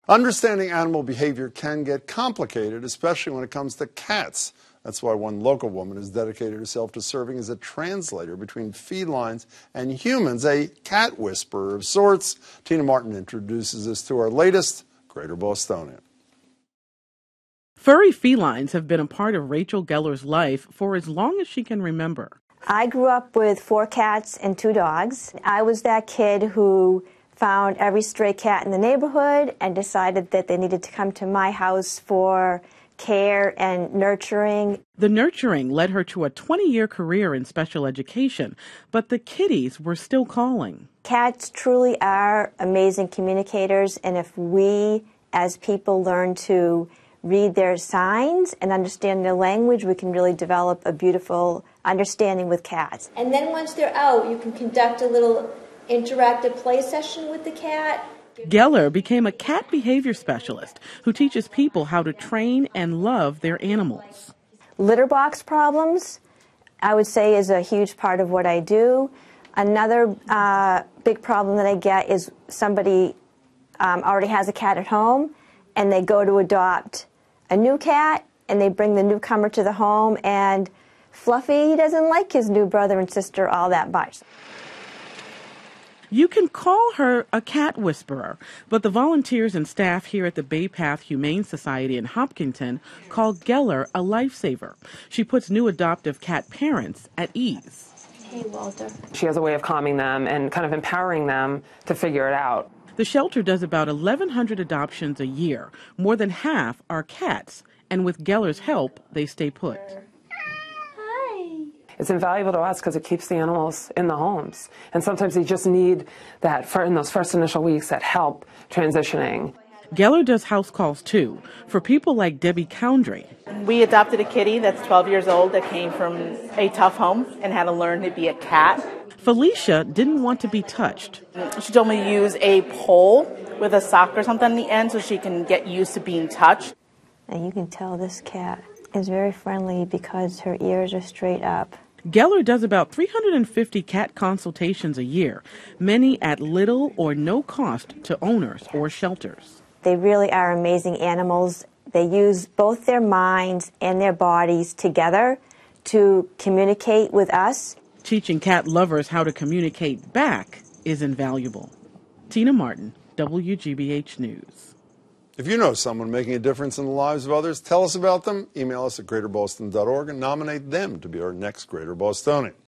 Understanding animal behavior can get complicated, especially when it comes to cats. That's why one local woman has dedicated herself to serving as a translator between felines and humans, a cat whisperer of sorts. Tina Martin introduces us to our latest Greater Bostonian. Furry felines have been a part of Rachel Geller's life for as long as she can remember. I grew up with 4 cats and 2 dogs. I was that kid who found every stray cat in the neighborhood and decided that they needed to come to my house for care and nurturing. The nurturing led her to a 20-year career in special education, but the kitties were still calling. Cats truly are amazing communicators, and if we as people learn to read their signs and understand their language, we can really develop a beautiful understanding with cats. And then once they're out, you can conduct a little interactive play session with the cat. Geller became a cat behavior specialist who teaches people how to train and love their animals. Litter box problems, I would say, is a huge part of what I do. Another big problem that I get is somebody already has a cat at home and they go to adopt a new cat and they bring the newcomer to the home, and Fluffy doesn't like his new brother and sister all that much. You can call her a cat whisperer, but the volunteers and staff here at the Bay Path Humane Society in Hopkinton call Geller a lifesaver. She puts new adoptive cat parents at ease. Hey, Walter. She has a way of calming them and kind of empowering them to figure it out. The shelter does about 1,100 adoptions a year. More than half are cats, and with Geller's help, they stay put. It's invaluable to us because it keeps the animals in the homes. And sometimes they just need that, in those first initial weeks, that help transitioning. Geller does house calls, too, for people like Debbie Coundry. We adopted a kitty that's 12 years old that came from a tough home and had to learn to be a cat. Felicia didn't want to be touched. She told me to use a pole with a sock or something on the end so she can get used to being touched. And you can tell this cat is very friendly because her ears are straight up. Geller does about 350 cat consultations a year, many at little or no cost to owners or shelters. They really are amazing animals. They use both their minds and their bodies together to communicate with us. Teaching cat lovers how to communicate back is invaluable. Tina Martin, WGBH News. If you know someone making a difference in the lives of others, tell us about them. Email us at greaterboston.org and nominate them to be our next Greater Bostonian.